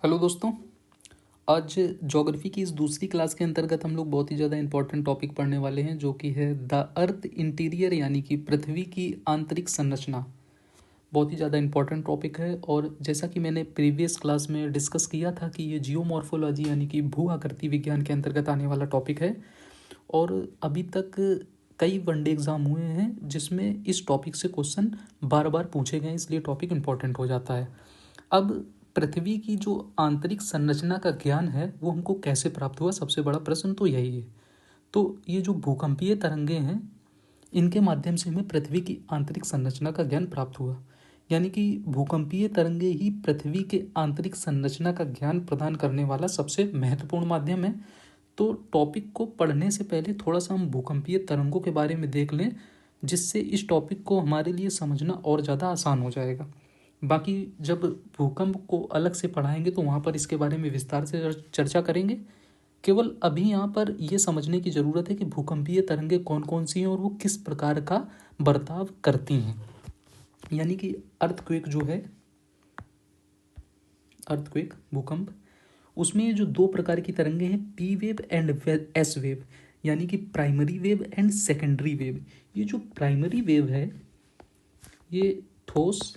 Hello दोस्तों। आज geography की इस दूसरी क्लास के अंतर्गत हम लोग बहुत ही ज़्यादा इंपॉर्टेंट टॉपिक पढ़ने वाले हैं, जो कि है द अर्थ इंटीरियर, यानी कि पृथ्वी की आंतरिक संरचना। बहुत ही ज़्यादा इंपॉर्टेंट टॉपिक है। और जैसा कि मैंने प्रीवियस क्लास में डिस्कस किया था कि ये जियोमॉर्फोलॉजी यानी कि भू आकृति विज्ञान के अंतर्गत आने वाला टॉपिक है। और अभी तक कई वनडे एग्ज़ाम हुए हैं जिसमें इस टॉपिक से क्वेश्चन बार बार पूछे गए, इसलिए टॉपिक इम्पॉर्टेंट हो जाता है। अब पृथ्वी की जो आंतरिक संरचना का ज्ञान है वो हमको कैसे प्राप्त हुआ, सबसे बड़ा प्रश्न तो यही है। तो ये जो भूकंपीय तरंगे हैं, इनके माध्यम से हमें पृथ्वी की आंतरिक संरचना का ज्ञान प्राप्त हुआ। यानी कि भूकंपीय तरंगे ही पृथ्वी के आंतरिक संरचना का ज्ञान प्रदान करने वाला सबसे महत्वपूर्ण माध्यम है। तो टॉपिक को पढ़ने से पहले थोड़ा सा हम भूकंपीय तरंगों के बारे में देख लें, जिससे इस टॉपिक को हमारे लिए समझना और ज़्यादा आसान हो जाएगा। बाकी जब भूकंप को अलग से पढ़ाएंगे तो वहाँ पर इसके बारे में विस्तार से चर्चा करेंगे। केवल अभी यहाँ पर ये समझने की ज़रूरत है कि भूकंपीय तरंगे कौन कौन सी हैं और वो किस प्रकार का बर्ताव करती हैं। यानी कि अर्थक्वेक जो है, अर्थक्वेक भूकंप, उसमें ये जो दो प्रकार की तरंगे हैं, P wave and S wave, यानी कि primary wave and secondary wave. ये जो प्राइमरी वेव है ये ठोस,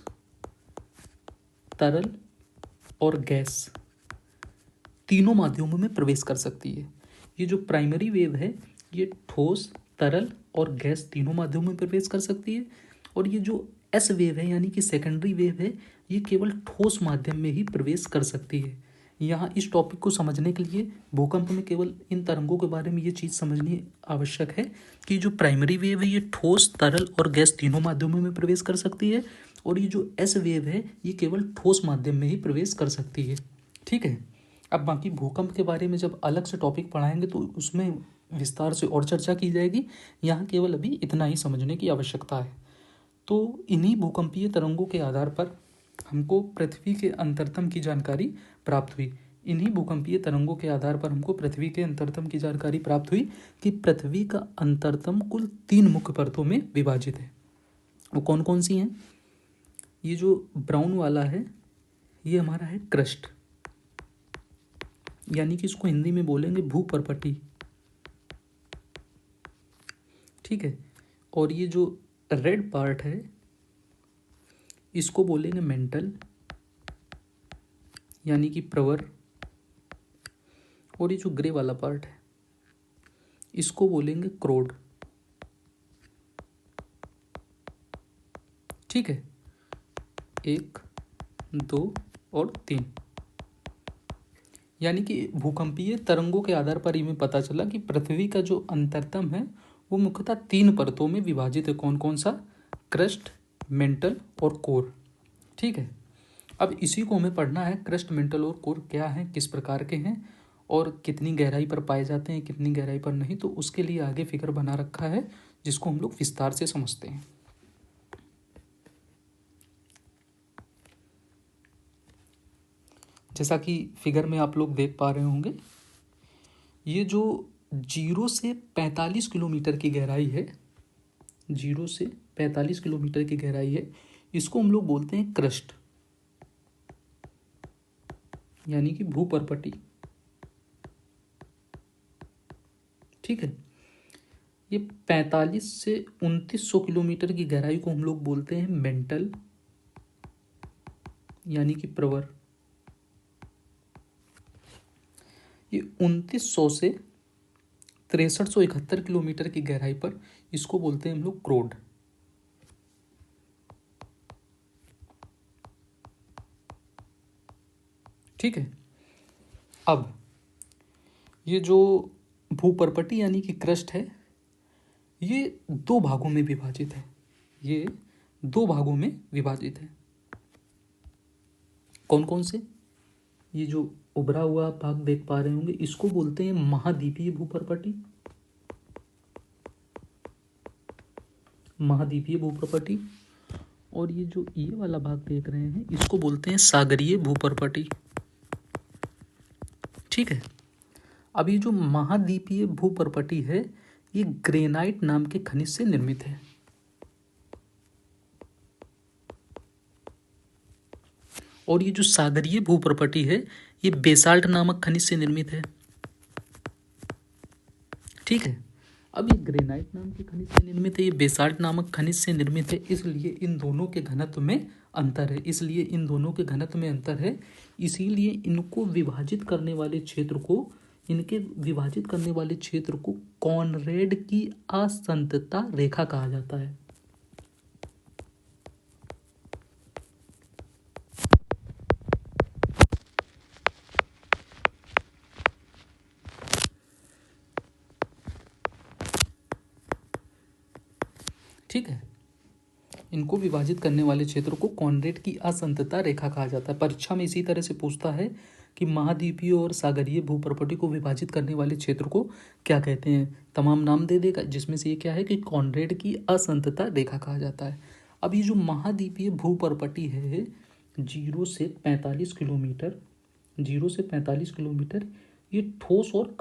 तरल और गैस तीनों माध्यमों में प्रवेश कर सकती है। ये जो प्राइमरी वेव है ये ठोस, तरल और गैस तीनों माध्यमों में प्रवेश कर सकती है। और ये जो एस वेव है यानी कि सेकेंडरी वेव है, ये केवल ठोस माध्यम में ही प्रवेश कर सकती है। यहाँ इस टॉपिक को समझने के लिए भूकंप में केवल इन तरंगों के बारे में ये चीज़ समझनी आवश्यक है कि जो प्राइमरी वेव है ये ठोस, तरल और गैस तीनों माध्यमों में प्रवेश कर सकती है। और ये जो एस वेव है ये केवल ठोस माध्यम में ही प्रवेश कर सकती है। ठीक है। अब बाकी भूकंप के बारे में जब अलग से टॉपिक पढ़ाएंगे तो उसमें विस्तार से और चर्चा की जाएगी। यहाँ केवल अभी इतना ही समझने की आवश्यकता है। तो इन्हीं भूकंपीय तरंगों के आधार पर हमको पृथ्वी के अंतरतम की जानकारी प्राप्त हुई। इन्हीं भूकंपीय तरंगों के आधार पर हमको पृथ्वी के अंतरतम की जानकारी प्राप्त हुई कि पृथ्वी का अंतरतम कुल 3 मुख्य परतों में विभाजित है। वो कौन कौन सी हैं? ये जो ब्राउन वाला है ये हमारा है क्रस्ट, यानी कि इसको हिंदी में बोलेंगे भूपर्पटी। ठीक है। और ये जो रेड पार्ट है इसको बोलेंगे मेंटल, यानी कि प्रवर। और ये जो ग्रे वाला पार्ट है इसको बोलेंगे क्रोड। ठीक है, 1, 2 और 3। यानी कि भूकंपीय तरंगों के आधार पर हमें पता चला कि पृथ्वी का जो अंतरतम है वो मुख्यतः 3 परतों में विभाजित है। कौन कौन सा? क्रस्ट, मेंटल और कोर। ठीक है। अब इसी को हमें पढ़ना है, क्रस्ट, मेंटल और कोर क्या हैं, किस प्रकार के हैं और कितनी गहराई पर पाए जाते हैं, कितनी गहराई पर नहीं। तो उसके लिए आगे फिगर बना रखा है जिसको हम लोग विस्तार से समझते हैं। जैसा कि फिगर में आप लोग देख पा रहे होंगे, ये जो 0 से 45 किलोमीटर की गहराई है, 0 से 45 किलोमीटर की गहराई है, इसको हम लोग बोलते हैं क्रस्ट, यानी कि भूपर्पटी। ठीक है। ये 45 से 2900 किलोमीटर की गहराई को हम लोग बोलते हैं मेंटल, यानी कि प्रवर। ये 2900 से 6371 किलोमीटर की गहराई पर इसको बोलते हैं हम लोग क्रोड। ठीक है। अब ये जो भूपर्पटी यानी कि क्रस्ट है ये 2 भागों में विभाजित है। ये 2 भागों में विभाजित है। कौन कौन से? ये जो उभरा हुआ भाग देख पा रहे होंगे इसको बोलते हैं महाद्वीपीय भूपर्पटी, महाद्वीपीय भूपर्पटी। और ये जो ये वाला भाग देख रहे हैं इसको बोलते हैं सागरीय भूपर्पटी। ठीक है। अब ये जो महाद्वीपीय भूपर्पटी है ये ग्रेनाइट नाम के खनिज से निर्मित है। और ये जो सागरीय भूप्रपटी है ये बेसाल्ट नामक खनिज से निर्मित है। ठीक है, अब ये ग्रेनाइट नाम के खनिज से निर्मित है, ये बेसाल्ट नामक खनिज से निर्मित है, इसलिए इन दोनों के घनत्व में अंतर है। इसीलिए इनको विभाजित करने वाले क्षेत्र को कॉनरेड की असंतता रेखा कहा जाता है। ठीक है, इनको विभाजित करने वाले क्षेत्र को कॉनरेड की असंतता रेखा कहा जाता है। परीक्षा में इसी तरह से पूछता है कि महाद्वीपीय और सागरीय भूप्रपटी को विभाजित करने वाले क्षेत्र को क्या कहते हैं, तमाम नाम दे देगा, जिसमें से ये क्या है कि कॉनरेड की असंतता रेखा कहा जाता है। अब ये जो महाद्वीपीय भूप्रपटी है 0 से 45 किलोमीटर, ये ठोस और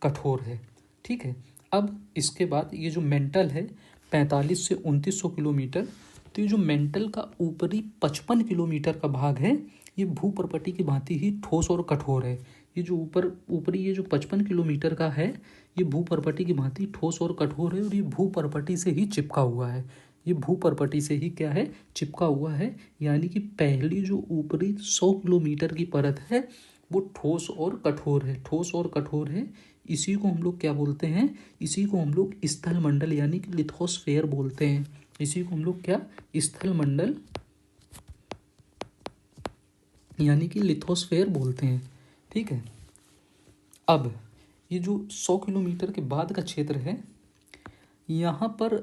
कठोर है। ठीक है, अब इसके बाद ये जो मेंटल है 45 से 2900 किलोमीटर, तो ये जो मेंटल का ऊपरी 55 किलोमीटर का भाग है ये भूप्रपटी की भांति ही ठोस और कठोर है। ये जो ऊपरी ये जो 55 किलोमीटर का है ये भूप्रपटी की भांति ठोस और कठोर है, और ये भूप्रपटी से ही चिपका हुआ है। यानी कि पहली जो ऊपरी 100 किलोमीटर की परत है वो ठोस और कठोर है। इसी को हम लोग क्या बोलते हैं, इसी को हम लोग स्थल मंडल यानी कि लिथोस्फेयर बोलते हैं। ठीक है, अब ये जो 100 किलोमीटर के बाद का क्षेत्र है यहाँ पर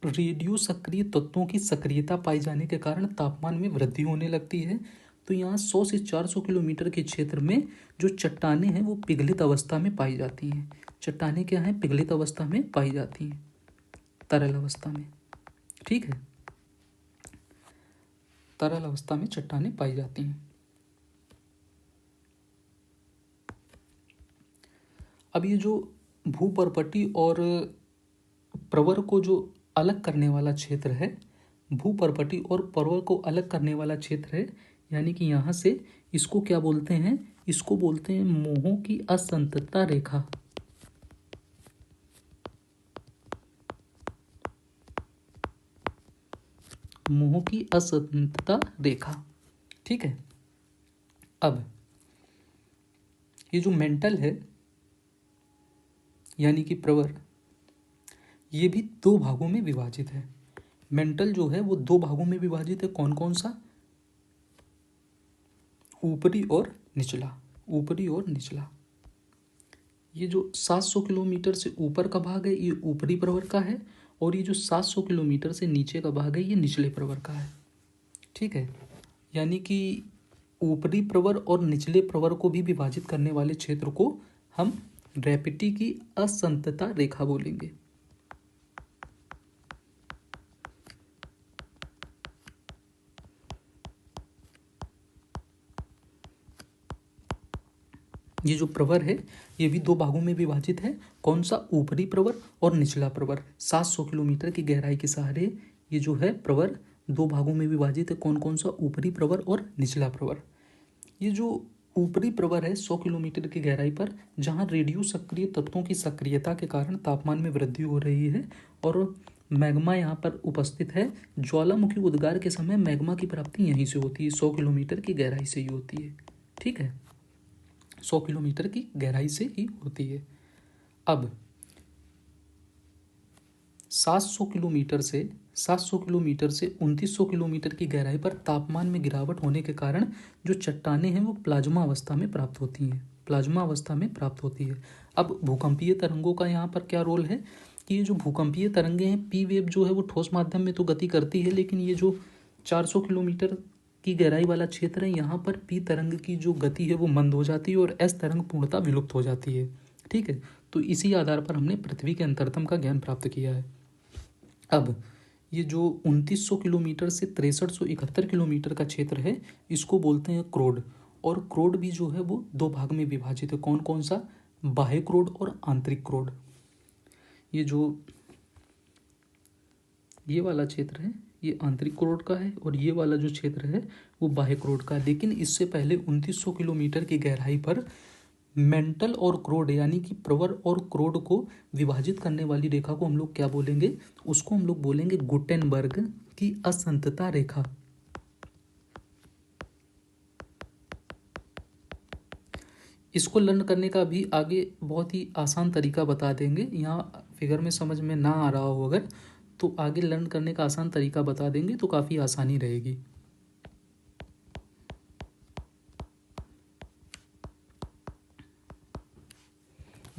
रेडियो सक्रिय तत्वों की सक्रियता पाई जाने के कारण तापमान में वृद्धि होने लगती है। तो यहाँ 100 से 400 किलोमीटर के क्षेत्र में जो चट्टानें हैं वो पिघलित अवस्था में पाई जाती हैं। चट्टानें क्या हैं, पिघलित अवस्था में पाई जाती हैं, तरल अवस्था में। ठीक है, तरल अवस्था में चट्टानें पाई जाती हैं। अब ये जो भूप्रपटी और प्रवर को जो अलग करने वाला क्षेत्र है, भूप्रपटी और प्रवर को अलग करने वाला क्षेत्र है, यानी कि यहाँ से इसको क्या बोलते हैं, इसको बोलते हैं मोहों की असंतता रेखा। मोहों की असंतता रेखा। ठीक है, अब ये जो मेंटल है यानी कि प्रवर, ये भी 2 भागों में विभाजित है। मेंटल जो है वो 2 भागों में विभाजित है। कौन कौन सा, ऊपरी और निचला। ये जो 700 किलोमीटर से ऊपर का भाग है ये ऊपरी प्रवर का है, और ये जो 700 किलोमीटर से नीचे का भाग है ये निचले प्रवर का है। ठीक है, यानी कि ऊपरी प्रवर और निचले प्रवर को भी विभाजित करने वाले क्षेत्र को हम रैपिटी की असंतता रेखा बोलेंगे। ये जो प्रवर है ये भी 2 भागों में विभाजित है। कौन सा, ऊपरी प्रवर और निचला प्रवर। 700 किलोमीटर की गहराई के सहारे ये जो है प्रवर 2 भागों में विभाजित है। कौन कौन सा, ऊपरी प्रवर और निचला प्रवर। ये जो ऊपरी प्रवर है 100 किलोमीटर की गहराई पर, जहाँ रेडियो सक्रिय तत्वों की सक्रियता के कारण तापमान में वृद्धि हो रही है और मैग्मा यहाँ पर उपस्थित है। ज्वालामुखी उद्गार के समय मैग्मा की प्राप्ति यहीं से होती है, 100 किलोमीटर की गहराई से ही होती है। ठीक है, 100 किलोमीटर की गहराई से ही होती है। अब 700 किलोमीटर से 2900 किलोमीटर की गहराई पर तापमान में गिरावट होने के कारण जो चट्टानें हैं वो प्लाज्मा अवस्था में प्राप्त होती है। अब भूकंपीय तरंगों का यहाँ पर क्या रोल है कि ये जो भूकंपीय तरंगे हैं, पी वेव जो है वो ठोस माध्यम में तो गति करती है, लेकिन ये जो 400 किलोमीटर की गहराई वाला क्षेत्र है यहाँ पर पी तरंग की जो गति है वो मंद हो जाती है और एस तरंग पूर्णतः विलुप्त हो जाती है। ठीक है, तो इसी आधार पर हमने पृथ्वी के अंतरतम का ज्ञान प्राप्त किया है। अब ये जो 2900 किलोमीटर से 6371 किलोमीटर का क्षेत्र है इसको बोलते हैं क्रोड, और क्रोड भी जो है वो 2 भाग में विभाजित है। कौन कौन सा, बाह्य क्रोड और आंतरिक क्रोड। ये जो ये वाला क्षेत्र है ये आंतरिक क्रोड का है और ये वाला जो क्षेत्र है वो बाह्य क्रोड का है। लेकिन इससे पहले 2900 किलोमीटर की गहराई पर मेंटल और क्रोड यानी कि प्रवर और क्रोड को विभाजित करने वाली रेखा को हम लोग क्या बोलेंगे? उसको हम लोग बोलेंगे गुटेनबर्ग की असंतता रेखा। इसको लर्न करने का भी आगे बहुत ही आसान तरीका बता देंगे। यहाँ फिगर में समझ में ना आ रहा हो अगर, तो आगे लर्न करने का आसान तरीका बता देंगे तो काफ़ी आसानी रहेगी।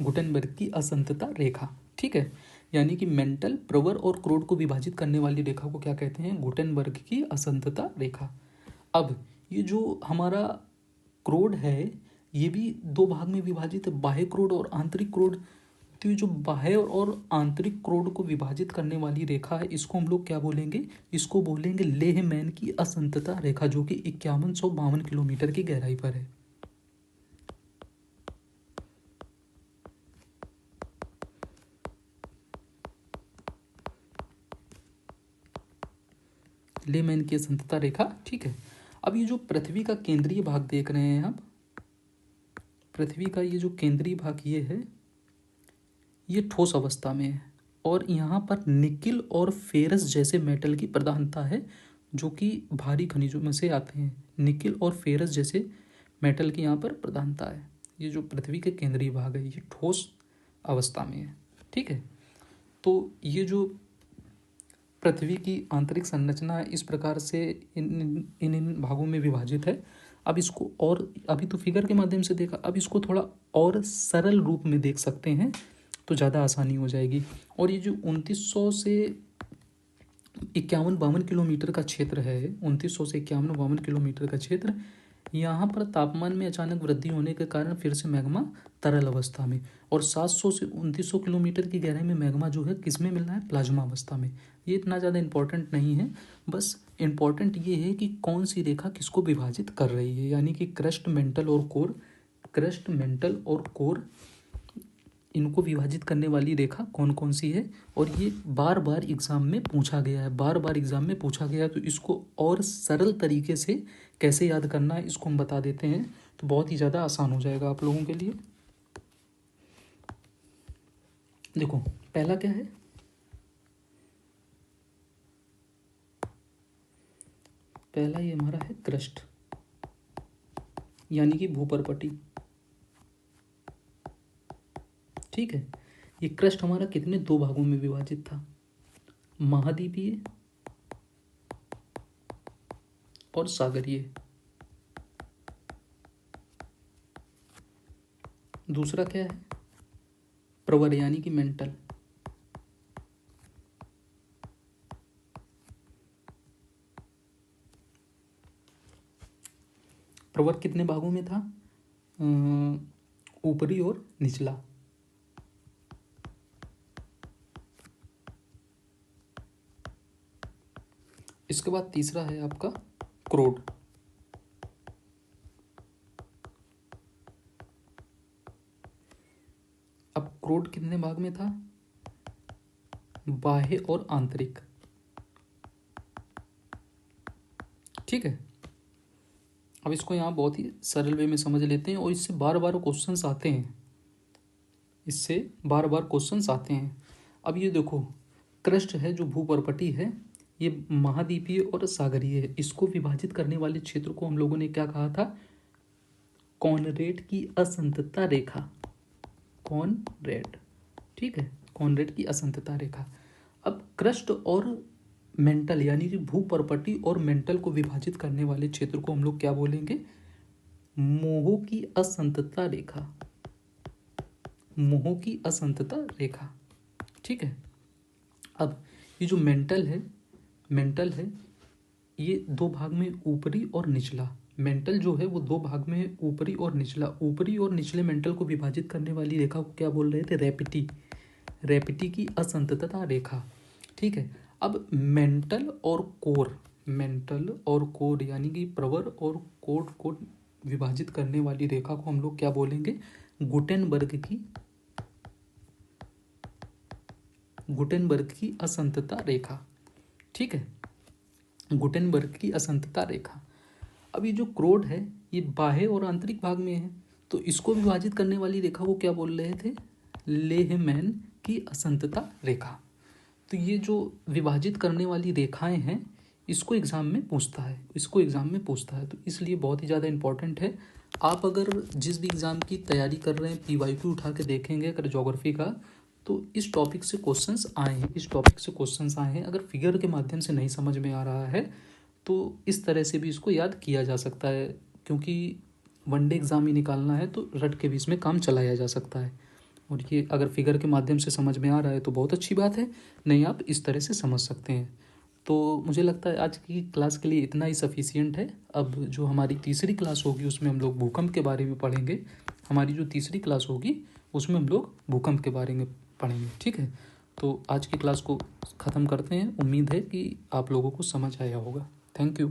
गुटेनबर्ग की असंतता रेखा, ठीक है, यानी कि मेंटल, प्रवर और क्रोड को विभाजित करने वाली रेखा को क्या कहते हैं? गुटेनबर्ग की असंतता रेखा। अब ये जो हमारा क्रोड है ये भी दो भाग में विभाजित है, बाह्य क्रोड और आंतरिक क्रोड। तो ये जो बाह्य और आंतरिक क्रोड को विभाजित करने वाली रेखा है इसको हम लोग क्या बोलेंगे? इसको बोलेंगे लेहमैन की असंतता रेखा, जो कि 5152 किलोमीटर की गहराई पर है। लेमैन की असंतता रेखा, ठीक है। अब ये जो पृथ्वी का केंद्रीय भाग देख रहे हैं आप, पृथ्वी का ये जो केंद्रीय भाग ये है, ये ठोस अवस्था में है और यहाँ पर निकिल और फेरस जैसे मेटल की प्रधानता है, जो कि भारी खनिजों में से आते हैं। निकिल और फेरस जैसे मेटल की यहाँ पर प्रधानता है। ये जो पृथ्वी के केंद्रीय भाग है ये ठोस अवस्था में है, ठीक है। तो ये जो पृथ्वी की आंतरिक संरचना इस प्रकार से इन इन इन भागों में विभाजित है। अब इसको और अभी तो फिगर के माध्यम से देखा, अब इसको थोड़ा और सरल रूप में देख सकते हैं तो ज़्यादा आसानी हो जाएगी। और ये जो 2900 से 51-52 किलोमीटर का क्षेत्र है, 2900 से 51-52 किलोमीटर का क्षेत्र, यहाँ पर तापमान में अचानक वृद्धि होने के कारण फिर से मैग्मा तरल अवस्था में, और 700 से 2900 किलोमीटर की गहराई में मैग्मा जो है किस में मिल रहा है? प्लाज्मा अवस्था में। ये इतना ज़्यादा इंपॉर्टेंट नहीं है, बस इंपॉर्टेंट ये है कि कौन सी रेखा किसको विभाजित कर रही है, यानी कि क्रस्ट, मेंटल और कोर। क्रस्ट, मेंटल और कोर, इनको विभाजित करने वाली रेखा कौन कौन सी है। और ये बार बार एग्जाम में पूछा गया है, बार बार एग्जाम में पूछा गया है, तो इसको और सरल तरीके से कैसे याद करना है इसको हम बता देते हैं, तो बहुत ही ज़्यादा आसान हो जाएगा आप लोगों के लिए। देखो पहला क्या है? पहला ये हमारा है क्रस्ट, यानी कि भूपर्पटी, ठीक है। ये क्रस्ट हमारा कितने? दो भागों में विभाजित था, महाद्वीपीय और सागरीय। दूसरा क्या है? प्रवर यानी कि मेंटल। प्रवर कितने भागों में था? ऊपरी और निचला। इसके बाद तीसरा है आपका क्रोड। अब क्रोड कितने भाग में था? बाह्य और आंतरिक, ठीक है। अब इसको यहाँ बहुत ही सरल वे में समझ लेते हैं, और इससे बार बार क्वेश्चंस आते हैं, इससे बार बार क्वेश्चंस आते हैं। अब ये देखो, क्रस्ट है जो भूपर्पटी है, ये महाद्वीपीय और सागरीय है। इसको विभाजित करने वाले क्षेत्र को हम लोगों ने क्या कहा था? कॉनरेड की असंतता रेखा। कॉनरेड, ठीक है, कॉनरेड की असंतता रेखा। अब क्रस्ट और मेंटल यानी कि भूपर्पटी और मेंटल को विभाजित करने वाले क्षेत्र को हम लोग क्या बोलेंगे? मोह की असंतता रेखा। मोह की असंतता रेखा, ठीक है। अब ये जो मेंटल है, मेंटल है ये दो भाग में, ऊपरी और निचला। मेंटल जो है वो दो भाग में है, ऊपरी और निचला। ऊपरी और निचले मेंटल को विभाजित करने वाली रेखा को क्या बोल रहे थे? रैपिटी। रैपिटी की असंततता रेखा, ठीक है। अब मेंटल और कोर, मेंटल और कोर यानी कि प्रवर और कोर को विभाजित करने वाली रेखा को हम लोग क्या बोलेंगे? गुटेनबर्ग की, गुटेनबर्ग की असंतता रेखा, ठीक है। गुटेनबर्ग की असंतता रेखा। अब ये जो क्रोड है ये बाह्य और आंतरिक भाग में है, तो इसको विभाजित करने वाली रेखा को क्या बोल रहे थे? लेहमैन की असंतता रेखा। तो ये जो विभाजित करने वाली रेखाएं हैं इसको एग्ज़ाम में पूछता है, तो इसलिए बहुत ही ज़्यादा इंपॉर्टेंट है। आप अगर जिस भी एग्ज़ाम की तैयारी कर रहे हैं PYQ उठा के देखेंगे अगर ज्योग्राफी का, तो इस टॉपिक से क्वेश्चंस आए हैं। अगर फिगर के माध्यम से नहीं समझ में आ रहा है तो इस तरह से भी इसको याद किया जा सकता है, क्योंकि वनडे एग्ज़ाम ही निकालना है तो रट के भी इसमें काम चलाया जा सकता है। और ये अगर फिगर के माध्यम से समझ में आ रहा है तो बहुत अच्छी बात है, नहीं आप इस तरह से समझ सकते हैं। तो मुझे लगता है आज की क्लास के लिए इतना ही सफिशियंट है। अब जो हमारी तीसरी क्लास होगी उसमें हम लोग भूकंप के बारे में पढ़ेंगे। भूकंप के बारे में पढ़ेंगे, ठीक है। तो आज की क्लास को ख़त्म करते हैं। उम्मीद है कि आप लोगों को समझ आया होगा। Thank you.